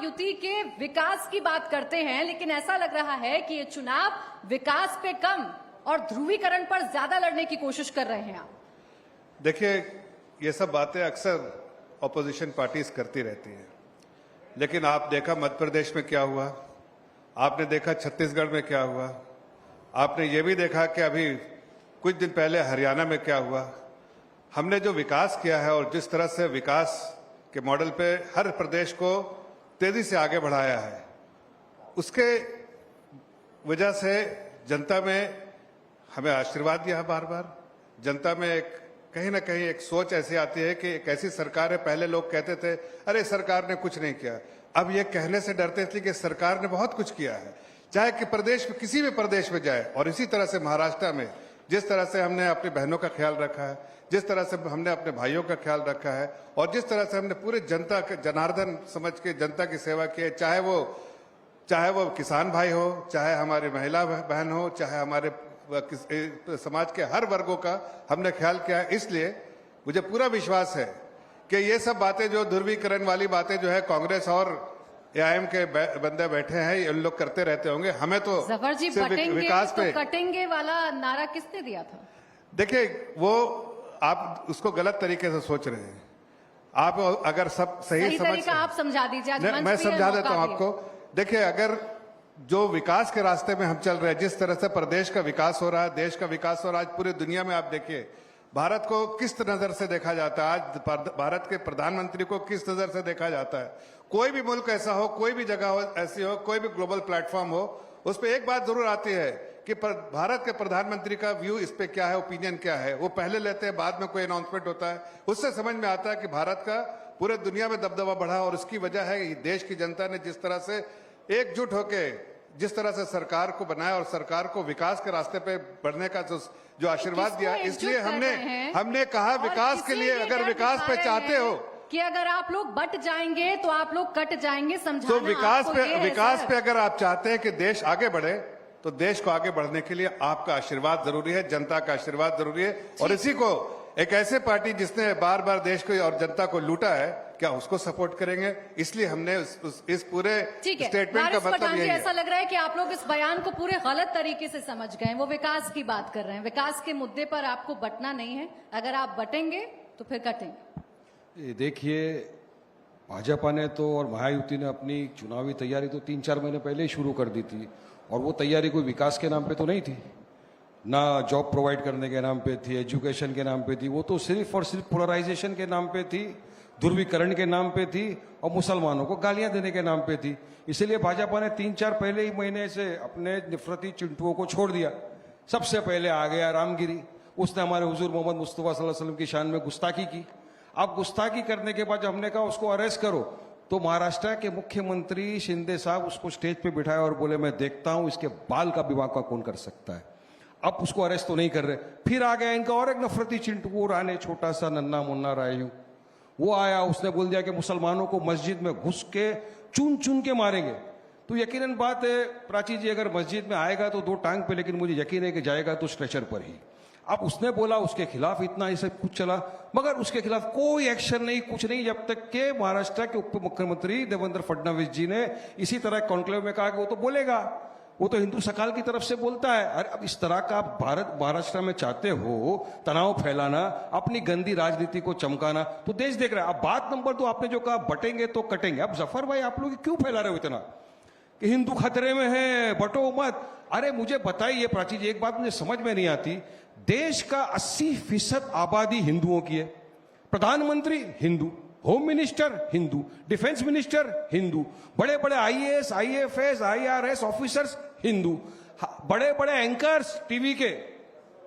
महायुति के विकास की बात करते हैं, लेकिन ऐसा लग रहा है कि ये चुनाव विकास पे कम और ध्रुवीकरण पर ज्यादा लड़ने की कोशिश कर रहे हैं आप। देखिए, ये सब बातें अक्सर ऑपोजिशन पार्टीज करती रहती हैं, लेकिन आप देखा मध्य प्रदेश में क्या हुआ, आपने देखा छत्तीसगढ़ में क्या हुआ, आपने ये भी देखा कि अभी कुछ दिन पहले हरियाणा में क्या हुआ। हमने जो विकास किया है और जिस तरह से विकास के मॉडल पे हर प्रदेश को तेजी से आगे बढ़ाया है, उसके वजह से जनता में हमें आशीर्वाद दिया है। बार बार जनता में एक कहीं ना कहीं एक सोच ऐसी आती है कि एक ऐसी सरकार है, पहले लोग कहते थे अरे सरकार ने कुछ नहीं किया, अब ये कहने से डरते थे कि सरकार ने बहुत कुछ किया है, चाहे कि प्रदेश में किसी भी प्रदेश में जाए। और इसी तरह से महाराष्ट्र में जिस तरह से हमने अपनी बहनों का ख्याल रखा है, जिस तरह से हमने अपने भाइयों का ख्याल रखा है और जिस तरह से हमने पूरे जनता के जनार्दन समझ के जनता की सेवा की है, चाहे वो किसान भाई हो, चाहे हमारी महिला बहन हो, चाहे हमारे समाज के हर वर्गों का हमने ख्याल किया है। इसलिए मुझे पूरा विश्वास है कि ये सब बातें जो ध्रुवीकरण वाली बातें जो है कांग्रेस और एआईएम के बंदे बैठे हैं, ये लोग करते रहते होंगे। हमें तो जफर जी विकास पे कटेंगे वाला नारा किसने दिया था? देखिए, वो आप उसको गलत तरीके से सोच रहे हैं। आप अगर सब सही समझ, आप समझा दीजिए। मैं समझा देता हूं आपको। देखिए, अगर जो विकास के रास्ते में हम चल रहे हैं, जिस तरह से प्रदेश का विकास हो रहा है, देश का विकास हो रहा है, आज पूरी दुनिया में आप देखिए भारत को किस नजर से देखा जाता है, आज भारत के प्रधानमंत्री को किस नजर से देखा जाता है। कोई भी मुल्क ऐसा हो, कोई भी जगह हो ऐसी हो, कोई भी ग्लोबल प्लेटफॉर्म हो, उस पर एक बात जरूर आती है कि भारत के प्रधानमंत्री का व्यू इस पे क्या है, ओपिनियन क्या है। वो पहले लेते हैं, बाद में कोई अनाउंसमेंट होता है, उससे समझ में आता है कि भारत का पूरे दुनिया में दबदबा बढ़ा। और उसकी वजह है देश की जनता ने जिस तरह से एकजुट होके जिस तरह से सरकार को बनाया और सरकार को विकास के रास्ते पे बढ़ने का जो आशीर्वाद दिया। इसलिए हमने कहा विकास के लिए, अगर विकास पे चाहते हो कि अगर आप लोग बट जाएंगे तो आप लोग कट जाएंगे, समझाना तो विकास पे अगर आप चाहते हैं कि देश आगे बढ़े, तो देश को आगे बढ़ने के लिए आपका आशीर्वाद जरूरी है, जनता का आशीर्वाद जरूरी है। और इसी को एक ऐसे पार्टी जिसने बार बार देश को और जनता को लूटा है, क्या उसको सपोर्ट करेंगे? इसलिए हमने इस पूरे स्टेटमेंट का मतलब यही है। ऐसा लग रहा है कि आप लोग इस बयान को पूरे गलत तरीके से समझ गए। वो विकास की बात कर रहे हैं, विकास के मुद्दे पर आपको बटना नहीं है। अगर आप बटेंगे तो फिर कटेंगे। देखिए, भाजपा ने तो और महायुति ने अपनी चुनावी तैयारी तो 3-4 महीने पहले ही शुरू कर दी थी, और वो तैयारी कोई विकास के नाम पे तो नहीं थी, ना जॉब प्रोवाइड करने के नाम पे थी, एजुकेशन के नाम पे थी, वो तो सिर्फ और सिर्फ पोलराइजेशन के नाम पे थी, ध्रुवीकरण के नाम पे थी और मुसलमानों को गालियां देने के नाम पे थी। इसलिए भाजपा ने 3-4 पहले ही महीने से अपने नफरती चिंटुओं को छोड़ दिया। सबसे पहले आ गया रामगिरी, उसने हमारे हुजूर मोहम्मद मुस्तफा सल्लल्लाहु अलैहि वसल्लम की शान में गुस्ताखी की। अब गुस्ताखी करने के बाद जब हमने कहा उसको अरेस्ट करो, तो महाराष्ट्र के मुख्यमंत्री शिंदे साहब उसको स्टेज पे बिठाए और बोले मैं देखता हूं इसके बाल का विवाह कौन कर सकता है। अब उसको अरेस्ट तो नहीं कर रहे। फिर आ गया इनका और एक नफरती चिंटू, वो राने छोटा सा नन्ना मुन्ना रायू, वो आया, उसने बोल दिया कि मुसलमानों को मस्जिद में घुस के चुन चुन के मारेंगे। तो यकीनन बात है प्राची जी, अगर मस्जिद में आएगा तो 2 टांग पे, लेकिन मुझे यकीन है कि जाएगा तो स्ट्रेचर पर ही। अब उसने बोला उसके खिलाफ इतना ही सब कुछ चला, मगर उसके खिलाफ कोई एक्शन नहीं, कुछ नहीं, जब तक के महाराष्ट्र के उप मुख्यमंत्री देवेंद्र फडणवीस जी ने इसी तरह कॉन्क्लेव में कहा कि वो तो बोलेगा, वो तो हिंदू सकाल की तरफ से बोलता है। अरे अब इस तरह का आप महाराष्ट्र में चाहते हो तनाव फैलाना, अपनी गंदी राजनीति को चमकाना, तो देश देख रहा है। अब बात नंबर 2 आपने जो कहा बटेंगे तो कटेंगे। अब जफर भाई आप लोग क्यों फैला रहे हो इतना कि हिंदू खतरे में है, बटो मत? अरे मुझे बताइए प्राची जी, एक बात मुझे समझ में नहीं आती, देश का 80% आबादी हिंदुओं की है, प्रधानमंत्री Hindu, home minister Hindu, defence minister Hindu, बड़े बड़े IAS, IFS, IRS officers Hindu, बड़े बड़े एंकर्स टीवी के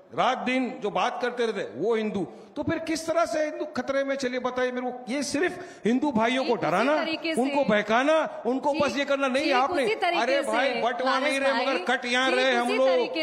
रात दिन जो बात करते रहते वो हिंदू। तो फिर किस तरह से हिंदू खतरे में? चलिए बताइए मेरे को। ये सिर्फ हिंदू भाइयों को डराना, उनको बहकाना, उनको बस ये करना नहीं आपने। अरे भाई बंटवा नहीं रहे मगर कट यहाँ रहे हम लोग।